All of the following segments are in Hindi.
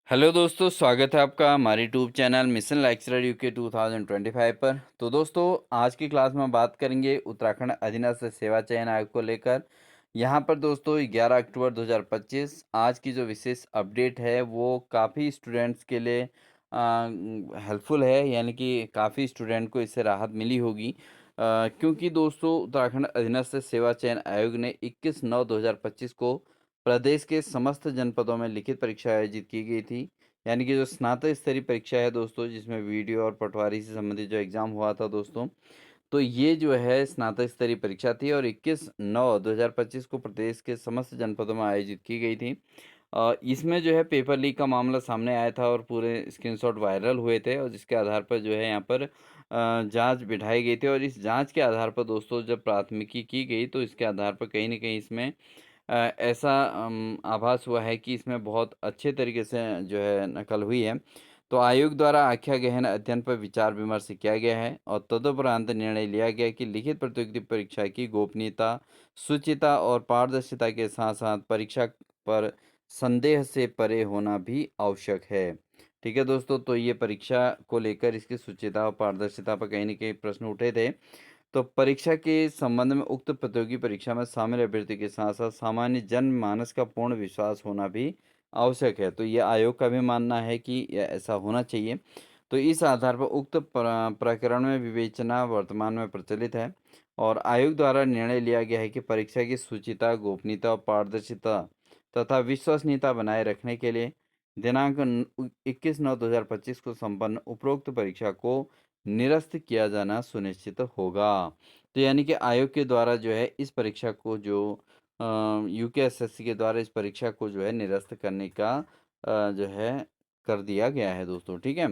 हेलो दोस्तों, स्वागत है आपका हमारे YouTube channel mission lecturer UK 2025 पर। तो दोस्तों, आज की क्लास में बात करेंगे उत्तराखंड अधीनस्थ सेवा चयन आयोग को लेकर। यहाँ पर दोस्तों 11 अक्टूबर 2025 आज की जो विशेष अपडेट है वो काफ़ी स्टूडेंट्स के लिए हेल्पफुल है, यानी कि काफ़ी स्टूडेंट को इससे राहत मिली होगी। क्योंकि दोस्तों उत्तराखंड अधीनस्थ सेवा चयन आयोग ने 21/9/2025 को प्रदेश के समस्त जनपदों में लिखित परीक्षा आयोजित की गई थी। यानी कि जो स्नातक स्तरीय परीक्षा है दोस्तों, जिसमें वीडियो और पटवारी से संबंधित जो एग्ज़ाम हुआ था दोस्तों, तो ये जो है स्नातक स्तरीय परीक्षा थी और 21/9/2025 को प्रदेश के समस्त जनपदों में आयोजित की गई थी। इसमें जो है पेपर लीक का मामला सामने आया था और पूरे स्क्रीनशॉट वायरल हुए थे, और जिसके आधार पर जो है यहाँ पर जांच बिठाई गई थी। और इस जांच के आधार पर दोस्तों जब प्राथमिकी की गई, तो इसके आधार पर कहीं न कहीं इसमें ऐसा आभास हुआ है कि इसमें बहुत अच्छे तरीके से जो है नकल हुई है। तो आयोग द्वारा आख्या गहन अध्ययन पर विचार विमर्श किया गया है और तदुपरांत निर्णय लिया गया कि लिखित प्रतियोगिता परीक्षा की गोपनीयता, शुचिता और पारदर्शिता के साथ साथ परीक्षा पर संदेह से परे होना भी आवश्यक है। ठीक है दोस्तों, तो ये परीक्षा को लेकर इसकी शुचिता और पारदर्शिता पर कहीं न कहीं प्रश्न उठे थे। तो परीक्षा के संबंध में उक्त प्रतियोगी परीक्षा में शामिल अभ्यर्थी के साथ साथ सामान्य जनमानस का पूर्ण विश्वास होना भी आवश्यक है। तो ये आयोग का भी मानना है कि ऐसा होना चाहिए। तो इस आधार पर उक्त प्रकरण में विवेचना वर्तमान में प्रचलित है और आयोग द्वारा निर्णय लिया गया है कि परीक्षा की शुचिता, गोपनीयता और पारदर्शिता तथा विश्वसनीयता बनाए रखने के लिए दिनांक 21/9/2025 को संपन्न उपरोक्त परीक्षा को निरस्त किया जाना सुनिश्चित होगा। तो यानी कि आयोग के द्वारा जो है इस परीक्षा को जो यूकेएसएससी के द्वारा इस परीक्षा को जो है निरस्त करने का जो है कर दिया गया है दोस्तों, ठीक है।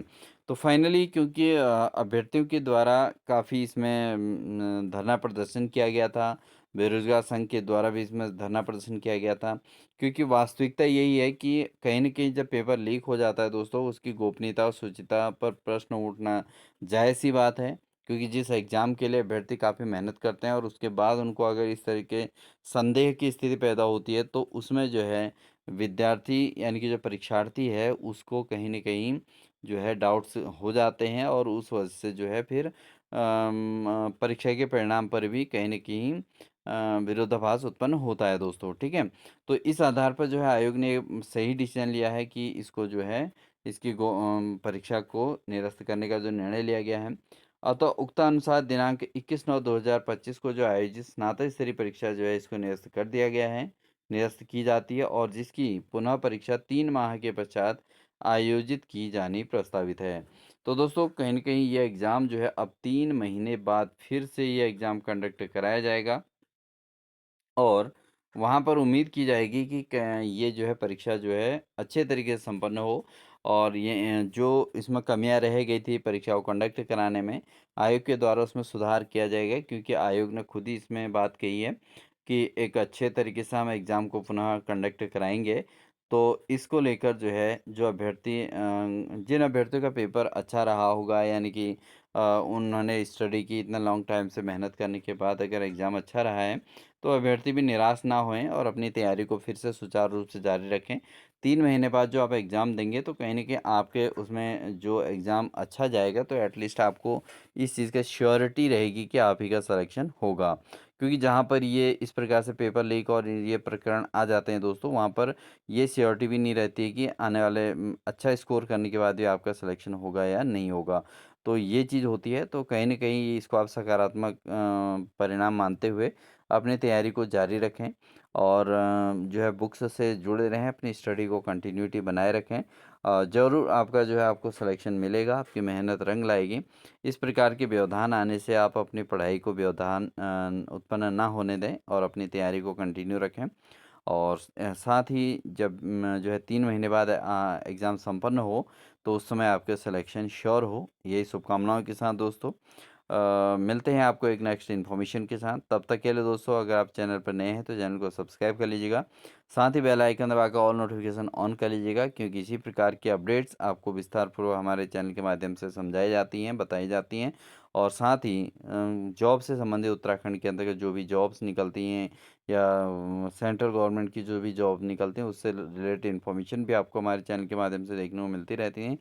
तो फाइनली क्योंकि अभ्यर्थियों के द्वारा काफ़ी इसमें धरना प्रदर्शन किया गया था, बेरोजगार संघ के द्वारा भी इसमें धरना प्रदर्शन किया गया था। क्योंकि वास्तविकता यही है कि कहीं न कहीं जब पेपर लीक हो जाता है दोस्तों, उसकी गोपनीयता और शुचिता पर प्रश्न उठना जायज़-सी बात है। क्योंकि जिस एग्ज़ाम के लिए अभ्यर्थी काफ़ी मेहनत करते हैं और उसके बाद उनको अगर इस तरीके संदेह की स्थिति पैदा होती है, तो उसमें जो है विद्यार्थी यानी कि जो परीक्षार्थी है, उसको कहीं न कहीं जो है डाउट्स हो जाते हैं और उस वजह से जो है फिर परीक्षा के परिणाम पर भी कहीं न कहीं विरोधाभास उत्पन्न होता है दोस्तों, ठीक है। तो इस आधार पर जो है आयोग ने सही डिसीजन लिया है कि इसको जो है इसकी परीक्षा को निरस्त करने का जो निर्णय लिया गया है। अतः उक्तानुसार दिनांक 21/9/2025 को जो आयोजित स्नातक स्तरीय परीक्षा जो है इसको निरस्त कर दिया गया है, निरस्त की जाती है और जिसकी पुनः परीक्षा 3 माह के पश्चात आयोजित की जानी प्रस्तावित है। तो दोस्तों कहीं न कहीं ये एग्ज़ाम जो है अब 3 महीने बाद फिर से ये एग्ज़ाम कंडक्ट कराया जाएगा और वहाँ पर उम्मीद की जाएगी कि ये जो है परीक्षा जो है अच्छे तरीके से संपन्न हो और ये जो इसमें कमियां रह गई थी परीक्षा को कंडक्ट कराने में, आयोग के द्वारा उसमें सुधार किया जाएगा। क्योंकि आयोग ने खुद ही इसमें बात कही है कि एक अच्छे तरीके से हम एग्ज़ाम को पुनः कंडक्ट कराएंगे। तो इसको लेकर जो है जो अभ्यर्थी जिन अभ्यर्थियों का पेपर अच्छा रहा होगा, यानी कि उन्होंने स्टडी की इतना लॉन्ग टाइम से मेहनत करने के बाद अगर एग्ज़ाम अच्छा रहा है, तो अभ्यर्थी भी निराश ना होएँ और अपनी तैयारी को फिर से सुचारू रूप से जारी रखें। 3 महीने बाद जो आप एग्ज़ाम देंगे, तो कहीं न कहीं आपके उसमें जो एग्ज़ाम अच्छा जाएगा, तो एटलीस्ट आपको इस चीज़ का श्योरिटी रहेगी कि आप ही का सिलेक्शन होगा। क्योंकि जहाँ पर ये इस प्रकार से पेपर लीक और ये प्रकरण आ जाते हैं दोस्तों, वहाँ पर ये श्योरिटी भी नहीं रहती है कि आने वाले अच्छा स्कोर करने के बाद भी आपका सिलेक्शन होगा या नहीं होगा। तो ये चीज़ होती है, तो कहीं न कहीं इसको आप सकारात्मक परिणाम मानते हुए अपनी तैयारी को जारी रखें और जो है बुक्स से जुड़े रहें, अपनी स्टडी को कंटिन्यूटी बनाए रखें। ज़रूर आपका जो है आपको सिलेक्शन मिलेगा, आपकी मेहनत रंग लाएगी। इस प्रकार के व्यवधान आने से आप अपनी पढ़ाई को व्यवधान उत्पन्न ना होने दें और अपनी तैयारी को कंटिन्यू रखें। और साथ ही जब जो है 3 महीने बाद एग्ज़ाम संपन्न हो, तो उस समय आपके सिलेक्शन श्योर हो। यही शुभकामनाओं के साथ दोस्तों मिलते हैं आपको एक नेक्स्ट इन्फॉर्मेशन के साथ। तब तक के लिए दोस्तों, अगर आप चैनल पर नए हैं तो चैनल को सब्सक्राइब कर लीजिएगा साथ ही बेल आइकन दबाकर ऑल नोटिफिकेशन ऑन कर लीजिएगा, क्योंकि इसी प्रकार की अपडेट्स आपको विस्तारपूर्वक हमारे चैनल के माध्यम से समझाई जाती हैं, बताई जाती हैं। और साथ ही जॉब से संबंधित उत्तराखंड के अंतर्गत जो भी जॉब्स निकलती हैं या सेंट्रल गवर्नमेंट की जो भी जॉब निकलती हैं उससे रिलेटेड इन्फॉर्मेशन भी आपको हमारे चैनल के माध्यम से देखने को मिलती रहती हैं।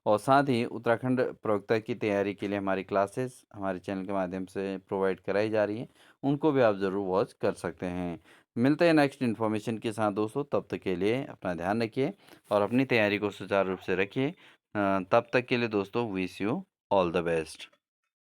और साथ ही उत्तराखंड प्रवक्ता की तैयारी के लिए हमारी क्लासेस हमारे चैनल के माध्यम से प्रोवाइड कराई जा रही हैं, उनको भी आप ज़रूर वॉच कर सकते हैं। मिलते हैं नेक्स्ट इन्फॉर्मेशन के साथ दोस्तों, तब तक के लिए अपना ध्यान रखिए और अपनी तैयारी को सुचारू रूप से रखिए। तब तक के लिए दोस्तों wish you all the best.